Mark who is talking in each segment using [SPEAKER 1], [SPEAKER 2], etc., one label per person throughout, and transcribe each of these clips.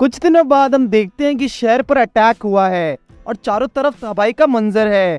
[SPEAKER 1] कुछ दिनों बाद हम देखते हैं कि शहर पर अटैक हुआ है और चारों तरफ तबाही का मंजर है।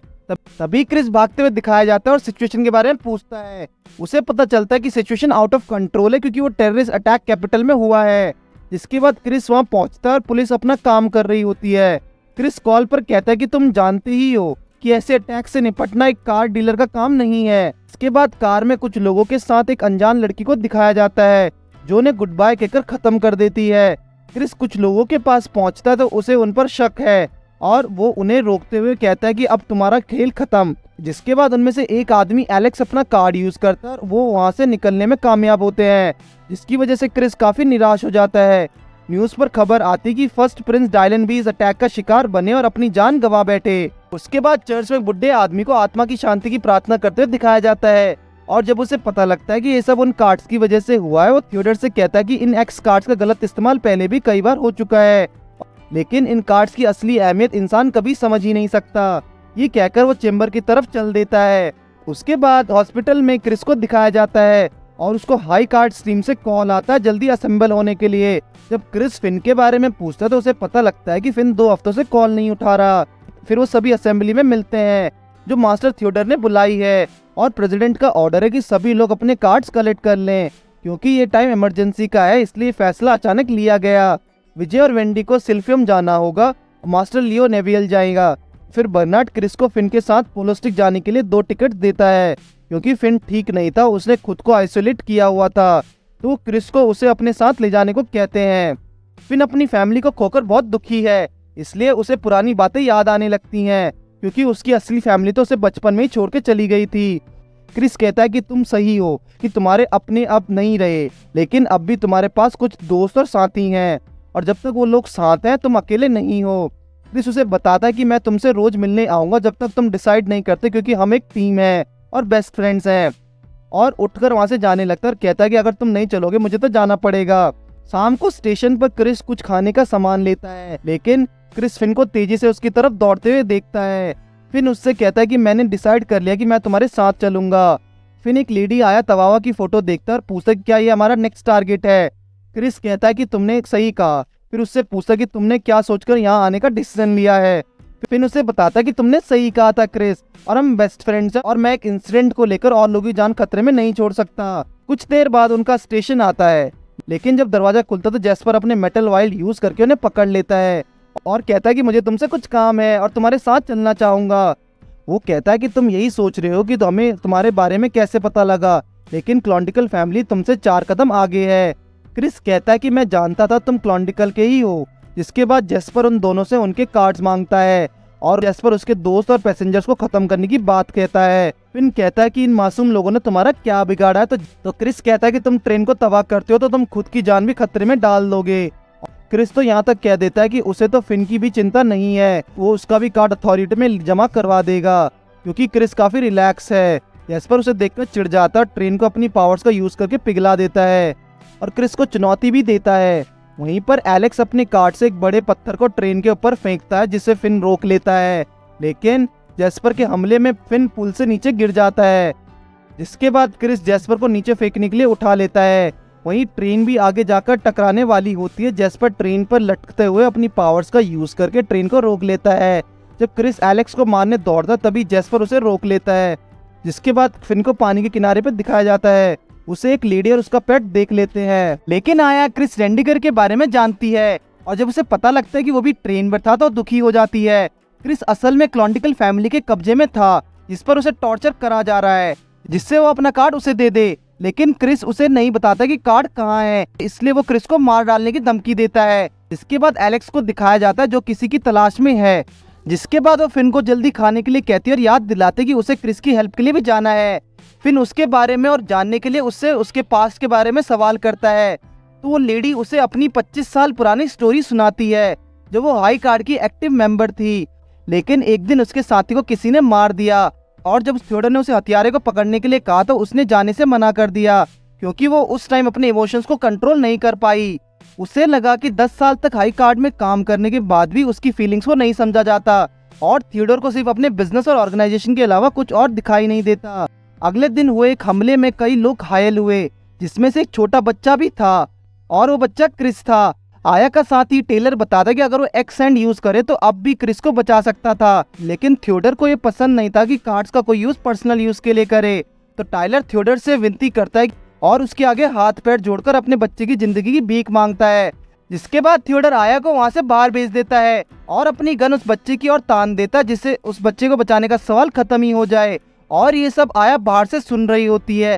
[SPEAKER 1] तभी क्रिस भागते हुए दिखाया जाता है और सिचुएशन के बारे में पूछता है। उसे पता चलता है कि सिचुएशन आउट ऑफ कंट्रोल है क्योंकि वो टेररिस्ट अटैक कैपिटल में हुआ है। जिसके बाद क्रिस वहां पहुंचता है और पुलिस अपना काम कर रही होती है। क्रिस कॉल पर कहता है कि तुम जानते ही हो कि ऐसे अटैक से निपटना एक कार डीलर का काम नहीं है। इसके बाद कार में कुछ लोगों के साथ एक अनजान लड़की को दिखाया जाता है जो उन्हें गुड बाय कहकर खत्म कर देती है। क्रिस कुछ लोगों के पास पहुंचता है तो उसे उन पर शक है और वो उन्हें रोकते हुए कहता है कि अब तुम्हारा खेल खत्म। जिसके बाद उनमें से एक आदमी एलेक्स अपना कार्ड यूज करता है और वो वहां से निकलने में कामयाब होते हैं, जिसकी वजह से क्रिस काफी निराश हो जाता है। न्यूज पर खबर आती कि फर्स्ट प्रिंस डायलन भी इस अटैक का शिकार बने और अपनी जान गंवा बैठे। उसके बाद चर्च में बुढ़े आदमी को आत्मा की शांति की प्रार्थना करते हुए दिखाया जाता है और जब उसे पता लगता है कि ये सब उन कार्ड्स की वजह से हुआ है, वो थियोडर से कहता है कि इन एक्स कार्ड्स का गलत इस्तेमाल पहले भी कई बार हो चुका है, लेकिन इन कार्ड्स की असली अहमियत इंसान कभी समझ ही नहीं सकता। ये कहकर वो चेंबर की तरफ चल देता है। उसके बाद हॉस्पिटल में क्रिस को दिखाया जाता है और उसको हाई कार्ड स्ट्रीम से कॉल आता है जल्दी असेंबल होने के लिए। जब क्रिस फिन के बारे में पूछता है तो उसे पता लगता है कि फिन 2 हफ्तों से कॉल नहीं उठा रहा। फिर वो सभी असेंबली में मिलते हैं जो मास्टर थियोडर ने बुलाई है और प्रेसिडेंट का ऑर्डर है कि सभी लोग अपने कार्ड्स कलेक्ट कर लें क्योंकि ये टाइम इमरजेंसी का है, इसलिए फैसला अचानक लिया गया। विजय और वेंडी को सिल्फियम जाना होगा, मास्टर लियो नेवियल जाएगा। फिर बर्नार्ड क्रिस को फिन के साथ पोलोस्टिक जाने के लिए 2 टिकट देता है क्योंकि फिन ठीक नहीं था, उसने खुद को आइसोलेट किया हुआ था, तो क्रिस को उसे अपने साथ ले जाने को कहते हैं। फिन अपनी फैमिली को खोकर बहुत दुखी है, इसलिए उसे पुरानी बातें याद आने लगती हैं क्योंकि उसकी असली फैमिली तो उसे बचपन में ही छोड़ के चली गई थी। क्रिस कहता है कि तुम सही हो कि तुम्हारे अपने अब नहीं रहे, लेकिन अब भी तुम्हारे पास कुछ दोस्त और साथी हैं और जब तक वो लोग साथ हैं तुम अकेले नहीं हो। क्रिस उसे बताता है कि मैं तुमसे रोज मिलने आऊंगा जब तक तुम डिसाइड नहीं करते क्योंकि हम एक टीम है और बेस्ट फ्रेंड्स हैं, और उठकर वहां से जाने लगता है और कहता है कि अगर तुम नहीं चलोगे मुझे तो जाना पड़ेगा। शाम को स्टेशन पर क्रिस कुछ खाने का सामान लेता है, लेकिन क्रिस फिन को तेजी से उसकी तरफ दौड़ते हुए देखता है। फिन उससे कहता है कि मैंने डिसाइड कर लिया कि मैं तुम्हारे साथ चलूंगा। फिन एक लेडी आया तवावा की फोटो देखता है और पूछता है कि क्या ये हमारा नेक्स्ट टारगेट है। क्रिस कहता है कि तुमने सही कहा। फिर उससे पूछता है कि तुमने क्या सोचकर यहाँ आने का डिसीजन लिया है। फिर उसे बताता है कि तुमने सही कहा था क्रिस, और हम बेस्ट फ्रेंड्स हैं और मैं एक इंसिडेंट को लेकर और लोगों की जान खतरे में नहीं छोड़ सकता। कुछ देर बाद उनका स्टेशन आता है, लेकिन जब दरवाजा खुलता तो जैस्पर अपने मेटल वाइल्ड यूज करके उन्हें पकड़ लेता है और कहता है कि मुझे तुमसे कुछ काम है और तुम्हारे साथ चलना चाहूंगा। वो कहता है कि तुम यही सोच रहे हो कि हमें तुम्हारे बारे में कैसे पता लगा, लेकिन क्लॉन्डिकल फैमिली तुमसे 4 कदम आगे है। क्रिस कहता है कि मैं जानता था तुम क्लॉन्डिकल के ही हो। जिसके बाद जैस्पर उन दोनों से उनके कार्ड्स मांगता है और जैस्पर उसके दोस्त और पैसेंजर्स को खत्म करने की बात कहता है। फिन कहता है कि इन मासूम लोगों ने तुम्हारा क्या बिगाड़ा है। तो क्रिस कहता है कि तुम ट्रेन को तबाह करते हो तो तुम खुद की जान भी खतरे में डाल दोगे। क्रिस तो यहाँ तक कह देता है कि उसे तो फिन की भी चिंता नहीं है, वो उसका भी कार्ड अथॉरिटी में जमा करवा देगा क्योंकि क्रिस काफी रिलैक्स है। जैस्पर उसे देखकर चिढ़ जाता है, ट्रेन को अपनी पावर्स का यूज करके पिघला देता है और क्रिस को चुनौती भी देता है। वहीं पर एलेक्स अपने कार्ड से एक बड़े पत्थर को ट्रेन के ऊपर फेंकता है जिससे फिन रोक लेता है, लेकिन जैस्पर के हमले में फिन पुल से नीचे गिर जाता है। जिसके बाद क्रिस जैस्पर को नीचे फेंकने के लिए उठा लेता है। वहीं ट्रेन भी आगे जाकर टकराने वाली होती है। जैस्पर ट्रेन पर लटकते हुए अपनी पावर्स का यूज करके ट्रेन को रोक लेता है। जब क्रिस एलेक्स को मारने दौड़ता तभी जैस्पर उसे रोक लेता है। जिसके बाद फिन को पानी के किनारे पर दिखाया जाता है, उसे एक लेडी और उसका पेट देख लेते हैं। लेकिन आया क्रिस रेंडिगर के बारे में जानती है और जब उसे पता लगता है कि वो भी ट्रेन पर था तो दुखी हो जाती है। क्रिस असल में क्लॉन्डिकल फैमिली के कब्जे में था जिस पर उसे टॉर्चर करा जा रहा है जिससे वो अपना कार्ड उसे दे दे, लेकिन क्रिस उसे नहीं बताता कि कार्ड कहाँ है, इसलिए वो क्रिस को मार डालने की धमकी देता है। इसके बाद एलेक्स को दिखाया जाता है जो किसी की तलाश में है। जिसके बाद वो फिन को जल्दी खाने के लिए कहती है और याद दिलाते कि उसे क्रिस की हेल्प के लिए भी जाना है। फिन उसके बारे में और जानने के लिए उससे उसके पास्ट के बारे में सवाल करता है, तो वो लेडी उसे अपनी 25 साल पुरानी स्टोरी सुनाती है जब वो हाई कार्ड की एक्टिव मेंबर थी, लेकिन एक दिन उसके साथी को किसी ने मार दिया और जब थियोडर ने उसे हथियारे को पकड़ने के लिए कहा तो उसने जाने से मना कर दिया क्योंकि वो उस टाइम अपने इमोशंस को कंट्रोल नहीं कर पाई। उसे लगा कि 10 साल तक हाई कार्ड में काम करने के बाद भी उसकी फीलिंग्स को नहीं समझा जाता और थियोडर को सिर्फ अपने बिजनेस और ऑर्गेनाइजेशन के अलावा कुछ और दिखाई नहीं देता। अगले दिन हुए एक हमले में कई लोग घायल हुए जिसमें से एक छोटा बच्चा भी था और वो बच्चा क्रिस था। आया का साथ ही टेलर बताता है कि अगर वो एक्स हैंड यूज करे तो अब भी क्रिस को बचा सकता था, लेकिन थियोडर को ये पसंद नहीं था कि कार्ड्स का कोई यूज पर्सनल यूज के लिए करे। तो टाइलर थियोडर से विनती करता है और उसके आगे हाथ पैर जोड़कर अपने बच्चे की जिंदगी की भीख मांगता है। जिसके बाद थियोडर आया को वहां से बाहर भेज देता है और अपनी गन उस बच्चे की ओर तान देता है, जिससे उस बच्चे को बचाने का सवाल खत्म ही हो जाए। और ये सब आया बाहर से सुन रही होती है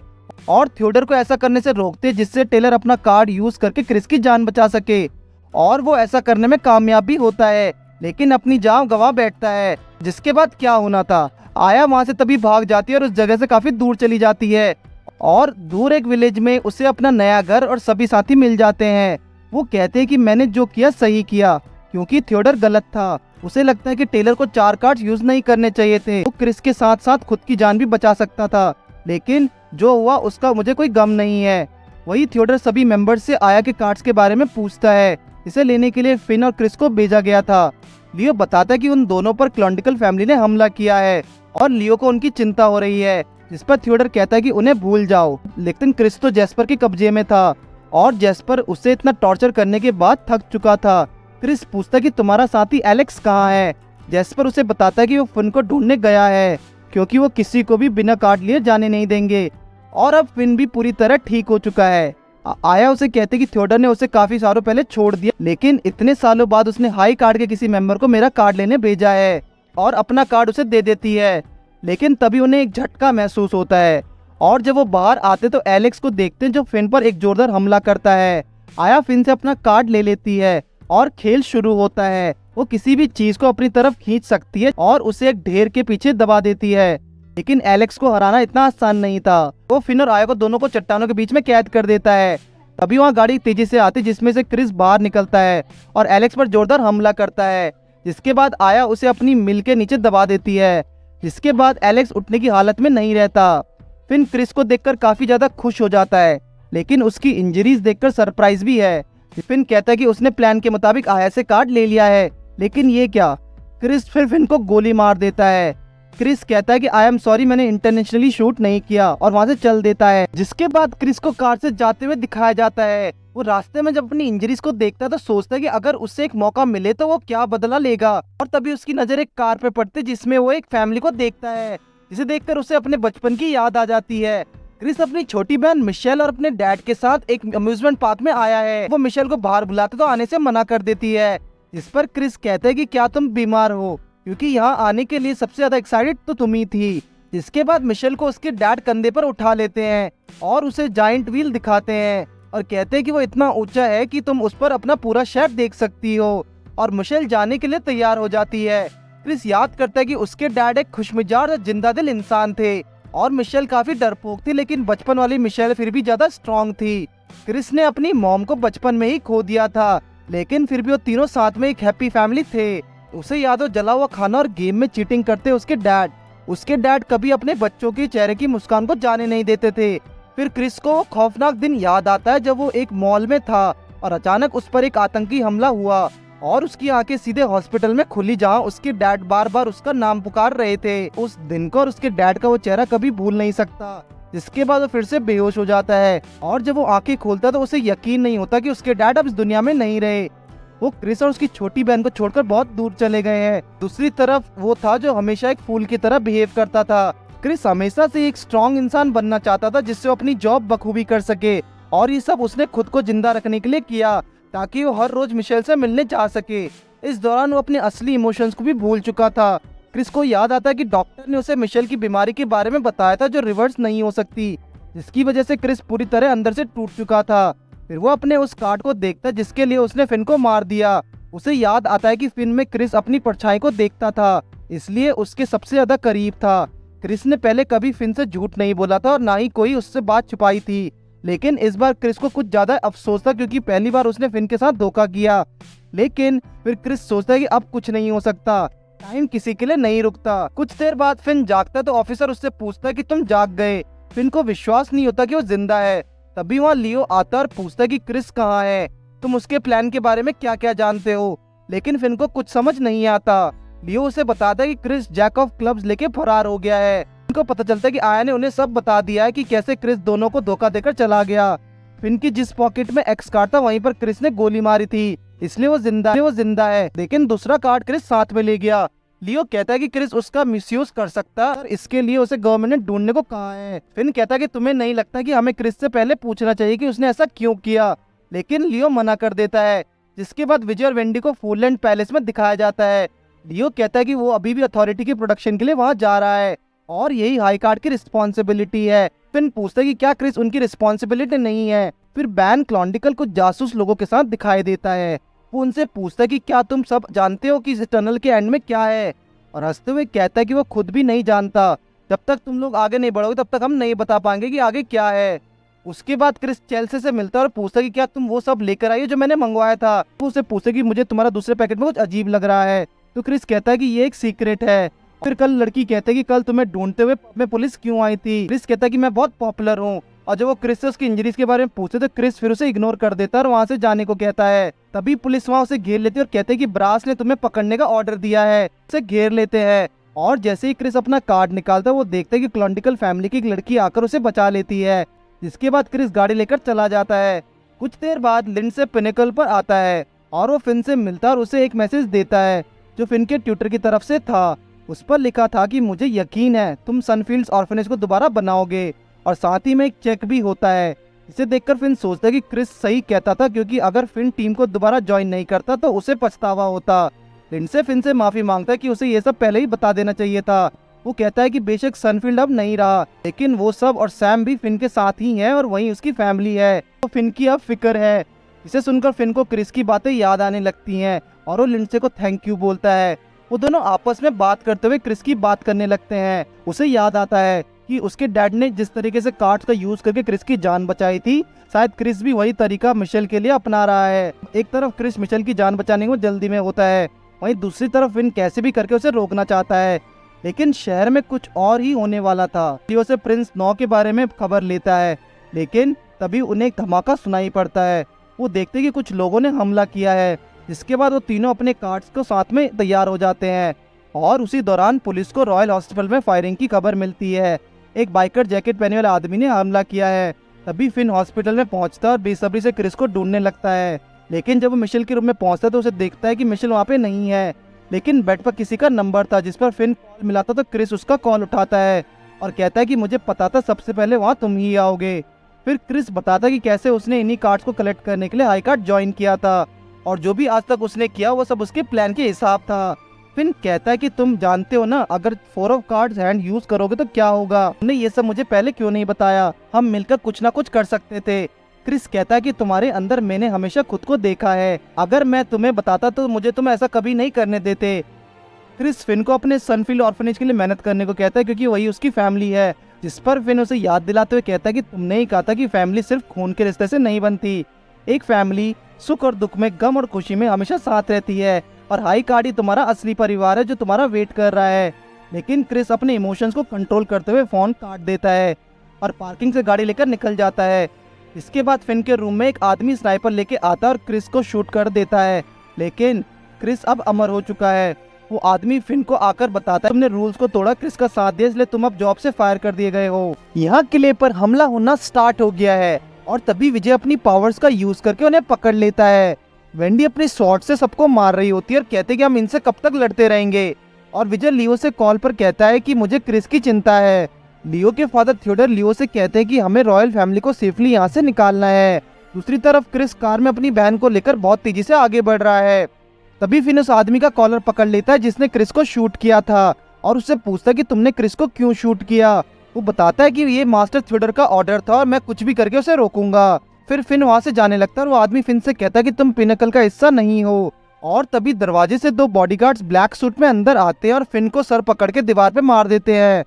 [SPEAKER 1] और थियोडर को ऐसा करने से रोकते हैं, जिससे टेलर अपना कार्ड यूज करके क्रिस की जान बचा सके। और वो ऐसा करने में कामयाब भी होता है, लेकिन अपनी जान गंवा बैठता है। जिसके बाद क्या होना था, आया वहां से तभी भाग जाती है और उस जगह से काफी दूर चली जाती है। और दूर एक विलेज में उसे अपना नया घर और सभी साथी मिल जाते हैं। वो कहते हैं कि मैंने जो किया सही किया, क्योंकि थियोडर गलत था। उसे लगता है कि टेलर को 4 कार्ड्स यूज नहीं करने चाहिए थे। वो क्रिस के साथ साथ खुद की जान भी बचा सकता था, लेकिन जो हुआ उसका मुझे कोई गम नहीं है। वही थियोडर सभी मेंबर्स से आया के कार्ड्स के बारे में पूछता है। इसे लेने के लिए फिन और क्रिस को भेजा गया था। लियो बताता है कि उन दोनों पर क्लॉन्टिकल फैमिली ने हमला किया है और लियो को उनकी चिंता हो रही है, जिस पर थियोडर कहता है कि उन्हें भूल जाओ। लेकिन क्रिस तो जेस्पर के कब्जे में था और जेस्पर उसे इतना टॉर्चर करने के बाद थक चुका था। क्रिस पूछता है कि तुम्हारा साथी एलेक्स कहाँ है। जेस्पर उसे बताता है कि वो फिन को ढूंढने गया है, क्योंकि वो किसी को भी बिना कार्ड लिए जाने नहीं देंगे। और अब फिन भी पूरी तरह ठीक हो चुका है। आया उसे कहते कि थियोडर ने उसे काफी सालों पहले छोड़ दिया, लेकिन इतने सालों बाद उसने हाई कार्ड के किसी मेंबर को मेरा कार्ड लेने भेजा है और अपना कार्ड उसे दे देती है। लेकिन तभी उन्हें एक झटका महसूस होता है और जब वो बाहर आते तो एलेक्स को देखते हैं, जो फिन पर एक जोरदार हमला करता है। आया फिन से अपना कार्ड ले लेती है और खेल शुरू होता है। वो किसी भी चीज को अपनी तरफ खींच सकती है और उसे एक ढेर के पीछे दबा देती है, लेकिन एलेक्स को हराना इतना आसान नहीं था। वो फिन और आया को दोनों को चट्टानों के बीच में कैद कर देता है। तभी वहाँ गाड़ी तेजी से आती, जिसमें से क्रिस बाहर निकलता है और एलेक्स पर जोरदार हमला करता है। जिसके बाद आया उसे अपनी मिल के नीचे दबा देती है। जिसके बाद एलेक्स उठने की हालत में नहीं रहता। फिन क्रिस को देखकर काफी ज्यादा खुश हो जाता है, लेकिन उसकी इंजरीज देखकर सरप्राइज भी है। फिन कहता है कि उसने प्लान के मुताबिक आया से कार्ड ले लिया है, लेकिन ये क्या। क्रिस फिर फिन को गोली मार देता है। क्रिस कहता है कि आई एम सॉरी, मैंने इंटरनेशनली शूट नहीं किया, और वहां से चल देता है। जिसके बाद क्रिस को कार से जाते हुए दिखाया जाता है। वो रास्ते में जब अपनी इंजरीज को देखता है तो सोचता है कि अगर उससे एक मौका मिले तो वो क्या बदला लेगा। और तभी उसकी नजर एक कार पे पड़ती है, जिसमें वो एक फैमिली को देखता है, जिसे देखकर उसे अपने बचपन की याद आ जाती है। क्रिस अपनी छोटी बहन मिशेल और अपने डैड के साथ एक अम्यूजमेंट पार्क में आया है। वो मिशेल को बाहर बुलाते तो आने से मना कर देती है, जिस पर क्रिस कहते हैं कि क्या तुम बीमार हो, क्योंकि यहाँ आने के लिए सबसे ज्यादा एक्साइटेड तो तुम ही थी। जिसके बाद मिशेल को उसके डैड कंधे पर उठा लेते हैं और उसे जाइंट व्हील दिखाते हैं और कहते हैं कि वो इतना ऊंचा है कि तुम उस पर अपना पूरा शहर देख सकती हो। और मिशेल जाने के लिए तैयार हो जाती है। क्रिस याद करता है कि उसके डैड एक खुशमिजाज और जिंदा दिल इंसान थे और मिशेल काफी डरपोक थी, लेकिन बचपन वाली मिशेल फिर भी ज्यादा स्ट्रॉन्ग थी। क्रिस ने अपनी मॉम को बचपन में ही खो दिया था, लेकिन फिर भी वो तीनों साथ में एक हैप्पी फैमिली थे। उसे याद हो जला हुआ खाना और गेम में चीटिंग करते उसके डैड कभी अपने बच्चों के चेहरे की मुस्कान को जाने नहीं देते थे। फिर क्रिस को वो खौफनाक दिन याद आता है जब वो एक मॉल में था और अचानक उस पर एक आतंकी हमला हुआ और उसकी आंखें सीधे हॉस्पिटल में खुली, जहां उसके डैड बार बार उसका नाम पुकार रहे थे। उस दिन को और उसके डैड का वो चेहरा कभी भूल नहीं सकता। जिसके बाद वो फिर से बेहोश हो जाता है और जब वो आंखें खोलता है तो उसे यकीन नहीं होता कि उसके डैड अब इस दुनिया में नहीं रहे। वो क्रिस और उसकी छोटी बहन को छोड़कर बहुत दूर चले गए हैं। दूसरी तरफ वो था जो हमेशा एक फूल की तरह बिहेव करता था। क्रिस हमेशा से एक स्ट्रॉन्ग इंसान बनना चाहता था, जिससे वो अपनी जॉब बखूबी कर सके, और ये सब उसने खुद को जिंदा रखने के लिए किया ताकि वो हर रोज मिशेल से मिलने जा सके। इस दौरान वो अपने असली इमोशंस को भी भूल चुका था। क्रिस को याद आता है कि डॉक्टर ने उसे मिशेल की बीमारी के बारे में बताया था जो रिवर्स नहीं हो सकती, जिसकी वजह से क्रिस पूरी तरह अंदर से टूट चुका था। फिर वो अपने उस कार्ड को देखता है जिसके लिए उसने फिन को मार दिया। उसे याद आता है कि फिन में क्रिस अपनी परछाई को देखता था, इसलिए उसके सबसे ज्यादा करीब था। क्रिस ने पहले कभी फिन से झूठ नहीं बोला था और ना ही कोई उससे बात छुपाई थी, लेकिन इस बार क्रिस को कुछ ज्यादा अफसोस था, क्योंकि पहली बार उसने फिन के साथ धोखा किया। लेकिन फिर क्रिस सोचता है कि अब कुछ नहीं हो सकता, टाइम किसी के लिए नहीं रुकता। कुछ देर बाद फिन जागता है तो ऑफिसर उससे पूछता है कि तुम जाग गए। फिन को विश्वास नहीं होता कि वो जिंदा है। तभी वहाँ लियो आता और पूछता है कि क्रिस कहाँ है, तुम उसके प्लान के बारे में क्या क्या जानते हो। लेकिन फिन को कुछ समझ नहीं आता। लियो उसे बताता है कि क्रिस जैक ऑफ क्लब्स लेके फरार हो गया है। उनको पता चलता है कि आया ने उन्हें सब बता दिया है कि कैसे क्रिस दोनों को धोखा देकर चला गया। फिन की जिस पॉकेट में एक्स कार्ड था वहीं पर क्रिस ने गोली मारी थी, इसलिए वो जिंदा है। लेकिन दूसरा कार्ड क्रिस साथ में ले गया। लियो कहता है कि क्रिस उसका मिसयूज कर सकता है और इसके लिए उसे गवर्नमेंट ने ढूंढने को कहा है। फिन कहता है कि तुम्हें नहीं लगता कि हमें क्रिस से पहले पूछना चाहिए कि उसने ऐसा क्यों किया, लेकिन लियो मना कर देता है। जिसके बाद विजय और वेंडी को फूललैंड पैलेस में दिखाया जाता है। लियो कहता है कि वो अभी भी अथॉरिटी की प्रोडक्शन के लिए वहां जा रहा है और यही हाई कार्ड की रिस्पॉन्सिबिलिटी है। फिन पूछता है कि क्या क्रिस उनकी रिस्पॉन्सिबिलिटी नहीं है। फिर बैन क्लॉन्डिकल कुछ जासूस लोगों के साथ दिखाई देता है। वो उनसे पूछता है कि क्या तुम सब जानते हो कि इस टनल के एंड में क्या है, और हंसते हुए कहता है कि वो खुद भी नहीं जानता। जब तक तुम लोग आगे नहीं बढ़ोगे तब तक हम नहीं बता पाएंगे कि आगे क्या है। उसके बाद क्रिस चेल्सी से मिलता है और पूछता है कि क्या तुम वो सब लेकर आई हो जो मैंने मंगवाया था। वो उसे पूछता है कि मुझे तुम्हारा दूसरे पैकेट में कुछ अजीब लग रहा है। तो क्रिस कहता है कि ये एक सीक्रेट है। फिर कल लड़की कहते है कि कल तुम्हें ढूंढते हुए में पुलिस क्यों आई थी। क्रिस कहता है कि मैं बहुत पॉपुलर हूँ, और जब वो क्रिस से उसकी इंजरीज के बारे में पूछते तो क्रिस फिर उसे इग्नोर कर देता है और वहाँ से जाने को कहता है। तभी पुलिस वहाँ उसे घेर लेती है और कहते हैं कि ब्रास ने तुम्हें पकड़ने का ऑर्डर दिया है। उसे घेर लेते हैं और जैसे ही क्रिस अपना कार्ड निकालता है वो देखता है कि क्लॉन्डिकल फैमिली की एक लड़की आकर उसे बचा लेती है। जिसके बाद क्रिस गाड़ी लेकर चला जाता है। कुछ देर बाद लिंडसे पिनेकल पर आता है और वो फिन से मिलता है और उसे एक मैसेज देता है जो फिन के ट्यूटर की तरफ से था। उस पर लिखा था कि मुझे यकीन है तुम सनफील्ड्स ऑर्फनेज को दोबारा बनाओगे, और साथ ही में एक चेक भी होता है। इसे देखकर फिन सोचता है कि क्रिस सही कहता था, क्योंकि अगर फिन टीम को दोबारा ज्वाइन नहीं करता तो उसे पछतावा होता। लिंडसे फिन से माफी मांगता है कि उसे ये सब पहले ही बता देना चाहिए था। वो कहता है कि बेशक सनफील्ड अब नहीं रहा, लेकिन वो सब और सैम भी फिन के साथ ही है और वहीं उसकी फैमिली है। तो फिन की अब फिक्र है। इसे सुनकर फिन को क्रिस की बातें याद आने लगती हैं और वो लिंडसे को थैंक यू बोलता है। वो दोनों आपस में बात करते हुए क्रिस की बात करने लगते हैं। उसे याद आता है कि उसके डैड ने जिस तरीके से कार्ड्स का यूज करके क्रिस की जान बचाई थी, शायद क्रिस भी वही तरीका मिशेल के लिए अपना रहा है। एक तरफ क्रिस मिशेल की जान बचाने को जल्दी में होता है, वहीं दूसरी तरफ फिन कैसे भी करके उसे रोकना चाहता है। लेकिन शहर में कुछ और ही होने वाला था। लियो से प्रिंस 9 के बारे में खबर लेता है, लेकिन तभी उन्हें एक धमाका सुनाई पड़ता है। वो देखते कि कुछ लोगों ने हमला किया है। जिसके बाद वो तीनों अपने कार्ड्स को साथ में तैयार हो जाते हैं और उसी दौरान पुलिस को रॉयल हॉस्पिटल में फायरिंग की खबर मिलती है। एक बाइकर जैकेट पहने वाले आदमी ने हमला किया है। तभी फिन हॉस्पिटल में पहुंचता है और बेसब्री से क्रिस को ढूंढने लगता है। लेकिन जब वो मिशेल के रूम में पहुंचता है तो उसे देखता है कि मिशेल वहाँ पे नहीं है, लेकिन बेड पर किसी का नंबर था जिस पर फिन कॉल मिलाता। तो क्रिस उसका कॉल उठाता है और कहता है कि मुझे पता था सबसे पहले वहाँ तुम ही आओगे। फिर क्रिस बताता है कि कैसे उसने इन्हीं कार्ड्स को कलेक्ट करने के लिए हाई कार्ड ज्वाइन किया था, और जो भी आज तक उसने किया वो सब उसके प्लान के हिसाब था। फिन कहता है कि तुम जानते हो ना, अगर 4 ऑफ कार्ड्स हैंड यूज करोगे तो क्या होगा। तुमने ये सब मुझे पहले क्यों नहीं बताया, हम मिलकर कुछ ना कुछ कर सकते थे। क्रिस कहता है कि तुम्हारे अंदर मैंने हमेशा खुद को देखा है, अगर मैं तुम्हें बताता तो मुझे तुम ऐसा कभी नहीं करने देते। क्रिस फिन को अपने सनफील्ड ऑर्फनेज के लिए मेहनत करने को कहता है, क्योंकि वही उसकी फैमिली है। जिस पर फिन उसे याद दिलाते हुए कहता है कि तुमने ही कहा था कि फैमिली सिर्फ खून के रिश्ते से नहीं बनती। एक फैमिली सुख और दुख में, गम और खुशी में हमेशा साथ रहती है, और हाई कार्ड ही तुम्हारा असली परिवार है जो तुम्हारा वेट कर रहा है। लेकिन क्रिस अपने इमोशंस को कंट्रोल करते हुए फोन काट देता है और पार्किंग से गाड़ी लेकर निकल जाता है। इसके बाद फिन के रूम में एक आदमी स्नाइपर लेके आता है और क्रिस को शूट कर देता है। लेकिन क्रिस अब अमर हो चुका है। वो आदमी फिन को आकर बताता है तुमने रूल्स को तोड़ा, क्रिस का साथ दिया, इसलिए तुम अब जॉब से फायर कर दिए गए हो। यहाँ किले पर हमला होना स्टार्ट हो गया है और तभी विजय अपनी पावर्स का यूज करके उन्हें पकड़ लेता है। वेंडी अपनी शॉट से सबको मार रही होती है और कहते कि हम इनसे कब तक लड़ते रहेंगे। और विजय लियो से कॉल पर कहता है कि मुझे क्रिस की चिंता है। लियो के फादर थियोडर लियो से कहते हैं कि हमें रॉयल फैमिली को सेफली यहाँ से निकालना है। दूसरी तरफ क्रिस कार में अपनी बहन को लेकर बहुत तेजी से आगे बढ़ रहा है। तभी फिन उस आदमी का कॉलर पकड़ लेता है जिसने क्रिस को शूट किया था और उससे पूछता है कि तुमने क्रिस को क्यों शूट किया। वो बताता है कि ये मास्टर थियोडर का ऑर्डर था और मैं कुछ भी करके उसे रोकूंगा। फिर फिन वहाँ से जाने लगता है और वो आदमी फिन से कहता है कि तुम पिनकल का हिस्सा नहीं हो। और तभी दरवाजे से 2 बॉडीगार्ड्स ब्लैक सूट में अंदर आते हैं और फिन को सर पकड़ के दीवार पे मार देते हैं।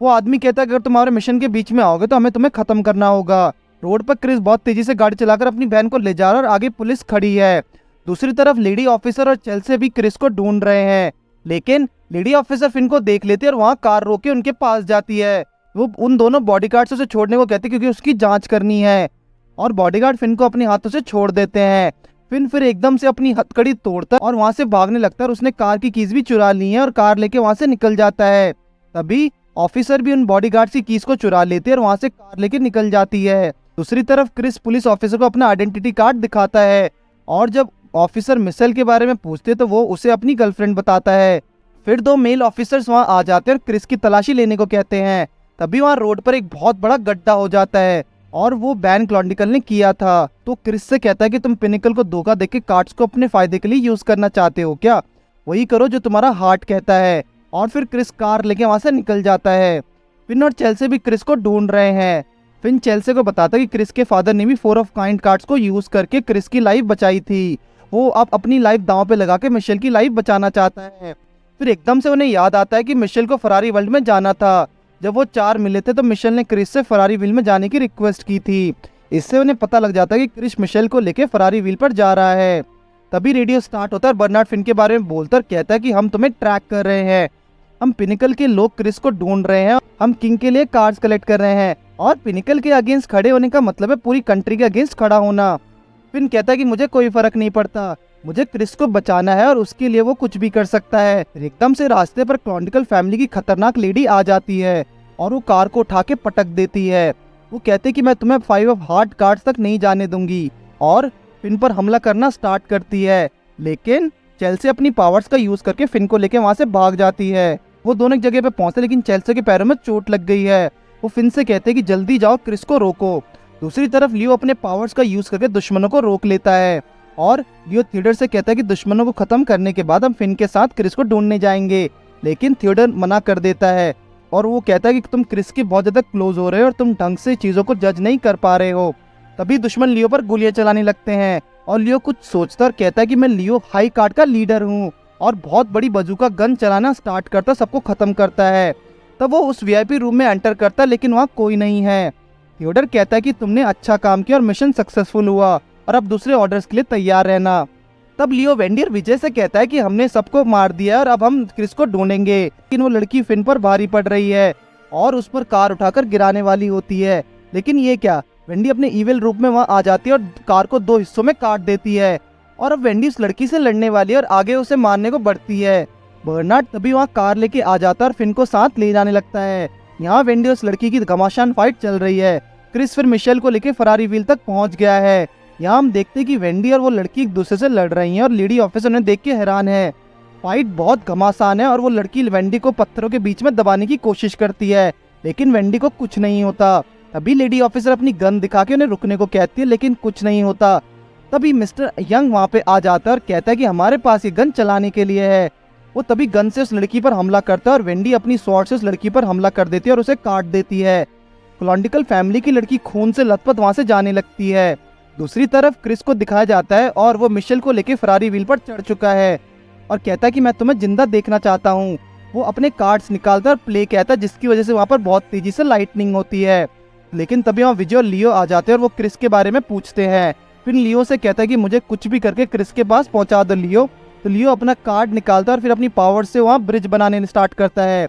[SPEAKER 1] वो आदमी कहता है अगर तुम्हारे मिशन के बीच में आओगे तो हमें तुम्हें खत्म करना होगा। रोड पर क्रिस बहुत तेजी से गाड़ी चलाकर अपनी बहन को ले जा रहा है और आगे पुलिस खड़ी है। दूसरी तरफ लेडी ऑफिसर और चेल्सी भी क्रिस को ढूंढ रहे हैं, लेकिन लेडी ऑफिसर फिन को देख लेती है और वहाँ कार रोक के उनके पास जाती है। वो उन दोनों बॉडीगार्ड से उसे छोड़ने को कहती है क्योंकि उसकी जांच करनी है, और बॉडीगार्ड फिन को अपने हाथों से छोड़ देते हैं। फिन फिर एकदम से अपनी हथकड़ी तोड़ता है और वहाँ से भागने लगता है और उसने कार की कीज भी चुरा ली है और कार लेके वहाँ से निकल जाता है। तभी ऑफिसर भी उन बॉडीगार्ड की कीज को चुरा लेते हैं और वहाँ से कार लेके निकल जाती है। दूसरी तरफ क्रिस पुलिस ऑफिसर को अपना आइडेंटिटी कार्ड दिखाता है और जब ऑफिसर मिशेल के बारे में पूछते तो वो उसे अपनी गर्लफ्रेंड बताता है। फिर दो मेल ऑफिसर्स वहां आ जाते हैं और क्रिस की तलाशी लेने को कहते हैं। तभी वहां रोड पर एक बहुत बड़ा गड्ढा हो जाता है और वो बैन क्लॉन्डिकल ने किया था। तो क्रिस से कहता है कि तुम पिनिकल को धोखा देके कार्ड्स को अपने फायदे के लिए यूज करना चाहते हो क्या, वही करो जो तुम्हारा हार्ट कहता है। और फिर क्रिस कार लेके वहां से निकल जाता है। फिन और चेल्सी भी क्रिस को ढूंढ रहे हैं। फिन चेल्सी को बताता है कि क्रिस के फादर ने भी 4 ऑफ काइंड कार्ड्स को यूज करके क्रिस की लाइफ बचाई थी। वो अब अपनी लाइफ दांव पे लगा के मिशेल की लाइफ बचाना चाहता है। फिर एकदम से उन्हें याद आता है कि मिशेल को फरारी वर्ल्ड में जाना था। जब वो 4 मिले थे तो मिशेल ने क्रिस से फरारी व्हील में जाने की रिक्वेस्ट की थी। इससे उन्हें पता लग जाता है कि क्रिस मिशेल को लेके फरारी व्हील पर जा रहा है। तभी रेडियो स्टार्ट होता है और बर्नार्ड फिन के बारे में बोलता और कहता है कि हम तुम्हें ट्रैक कर रहे हैं, हम पिनिकल के लोग क्रिस को ढूंढ रहे हैं, हम किंग के लिए कार्ड्स कलेक्ट कर रहे हैं। और पिनिकल के अगेंस्ट खड़े होने का मतलब है पूरी कंट्री के अगेंस्ट खड़ा होना। फिन कहता है कि मुझे कोई फर्क नहीं पड़ता, मुझे क्रिस को बचाना है और उसके लिए वो कुछ भी कर सकता है। एकदम से रास्ते पर क्लॉन्डिकल फैमिली की खतरनाक लेडी आ जाती है और वो कार को उठा के पटक देती है। वो कहते कि मैं तुम्हें 5 ऑफ हार्ट कार्ड्स तक नहीं जाने दूंगी और फिन पर हमला करना स्टार्ट करती है। लेकिन चेल्सी अपनी पावर्स का यूज करके फिन को लेके वहां से भाग जाती है। वो दोनों एक जगह पे पहुंचते लेकिन चेल्सी के पैरों में चोट लग गई है। वो फिन से कहते कि जल्दी जाओ, क्रिस को रोको। दूसरी तरफ लियो अपने पावर्स का यूज करके दुश्मनों को रोक लेता है और लियो थियोडर से कहता है कि दुश्मनों को खत्म करने के बाद हम फिन के साथ क्रिस को ढूंढने जाएंगे। लेकिन थियोडर मना कर देता है और वो कहता है कि तुम क्रिस के बहुत ज्यादा क्लोज हो रहे हो और तुम ढंग से चीजों को जज नहीं कर पा रहे हो। तभी दुश्मन लियो पर गोलियां चलाने लगते हैं और लियो कुछ सोचता और कहता है कि मैं लियो हाई कार्ड का लीडर हूँ और बहुत बड़ी बजूका गन चलाना स्टार्ट करता, सबको खत्म करता है। तब वो उस वीआईपी रूम में एंटर करता लेकिन वहाँ कोई नहीं है। थियोडर कहता है कि तुमने अच्छा काम किया और मिशन सक्सेसफुल हुआ और अब दूसरे ऑर्डर्स के लिए तैयार रहना। तब लियो वेंडी और विजय से कहता है कि हमने सबको मार दिया और अब हम क्रिस को ढूंढेंगे। लेकिन वो लड़की फिन पर भारी पड़ रही है और उस पर कार उठाकर गिराने वाली होती है। लेकिन ये क्या, वेंडी अपने इविल रूप में वहां आ जाती है और कार को 2 हिस्सों में काट देती है और अब वेंडी उस लड़की से लड़ने वाली है और आगे उसे मारने को बढ़ती है। बर्नार्ड तभी वहां कार लेके आ जाता है और फिन को साथ ले जाने लगता है। यहाँ वेंडी उस लड़की की घमासान फाइट चल रही है। क्रिस फिर मिशेल को लेके फरारी व्हील तक पहुंच गया है। यहाँ हम देखते हैं कि वेंडी और वो लड़की एक दूसरे से लड़ रही हैं और लेडी ऑफिसर उन्हें देख के हैरान है। फाइट बहुत घमासान है और वो लड़की वेंडी को पत्थरों के बीच में दबाने की कोशिश करती है लेकिन वेंडी को कुछ नहीं होता। तभी लेडी ऑफिसर अपनी गन दिखा के उन्हें रुकने को कहती है लेकिन कुछ नहीं होता। तभी मिस्टर यंग वहाँ पे आ जाता है और कहता है कि हमारे पास ये गन चलाने के लिए है। वो तभी गन से उस लड़की पर हमला करता है और वेंडी अपनी स्वॉर्ड से उस लड़की पर हमला कर देती है और उसे काट देती है। क्लॉन्डिकल फैमिली की लड़की खून से लथपथ वहां से जाने लगती है। दूसरी तरफ क्रिस को दिखाया जाता है और वो मिशेल को लेके फरारी व्हील पर चढ़ चुका है और कहता है कि मैं तुम्हें जिंदा देखना चाहता हूँ। वो अपने कार्ड्स निकालता है और प्ले कहता है जिसकी वजह से वहाँ पर बहुत तेजी से लाइटनिंग होती है। लेकिन तभी वहाँ विजय और लियो आ जाते हैं और वो क्रिस के बारे में पूछते हैं। फिर लियो से कहता है कि मुझे कुछ भी करके क्रिस के पास पहुंचा दो लियो। तो लियो अपना कार्ड निकालता है और फिर अपनी पावर से वहाँ ब्रिज बनाने स्टार्ट करता है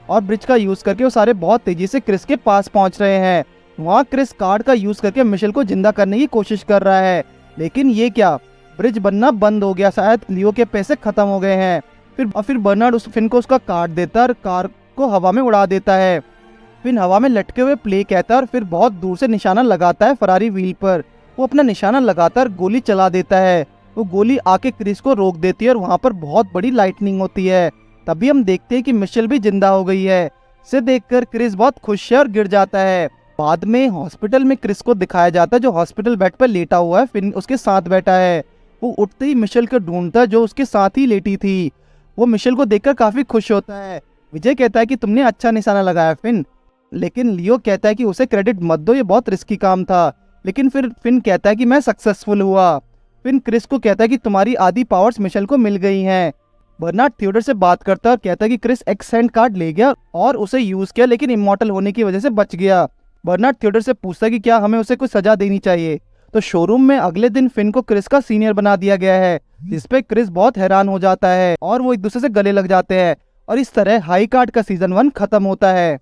[SPEAKER 1] और ब्रिज का यूज करके वो सारे बहुत तेजी से क्रिस के पास पहुंच रहे हैं। वहाँ क्रिस कार्ड का यूज करके मिशेल को जिंदा करने की कोशिश कर रहा है लेकिन ये क्या, ब्रिज बनना बंद हो गया, शायद लियो के पैसे खत्म हो गए हैं। फिर बर्नार्ड उस फिन को उसका कार्ड देता है और कार को हवा में उड़ा देता है। फिर हवा में लटके हुए प्ले कहता है और फिर बहुत दूर से निशाना लगाता है फरारी व्हील पर। वो अपना निशाना लगातार गोली चला देता है। वो गोली आके क्रिस को रोक देती है और वहाँ पर बहुत बड़ी लाइटनिंग होती है। तभी हम देखते हैं कि मिशेल भी जिंदा हो गई है। इसे देखकर क्रिस बहुत खुश है और गिर जाता है। बाद में हॉस्पिटल में क्रिस को दिखाया जाता है जो हॉस्पिटल बेड पर लेटा हुआ है, फिन उसके साथ बैठा है। वो उठते ही मिशेल को ढूंढता है जो उसके साथ ही लेटी थी। वो मिशेल को देखकर काफी खुश होता है। विजय कहता है कि तुमने अच्छा निशाना लगाया फिन, लेकिन लियो कहता है कि उसे क्रेडिट मत दो, ये बहुत रिस्की काम था। लेकिन फिर फिन कहता है कि मैं सक्सेसफुल हुआ। फिन क्रिस को कहता है कि तुम्हारी आधी पावर्स मिशेल को मिल गई हैं। बर्नार्ड थियोडर से बात करता है और कहता है कि क्रिस एक्सेंट कार्ड ले गया और उसे यूज किया लेकिन इमॉर्टल होने की वजह से बच गया। बर्नार्ड थियोडर से पूछता है कि क्या हमें उसे कोई सजा देनी चाहिए। तो शोरूम में अगले दिन फिन को क्रिस का सीनियर बना दिया गया है जिसपे क्रिस बहुत हैरान हो जाता है और वो एक दूसरे से गले लग जाते हैं और इस तरह हाई कार्ड का सीजन 1 खत्म होता है।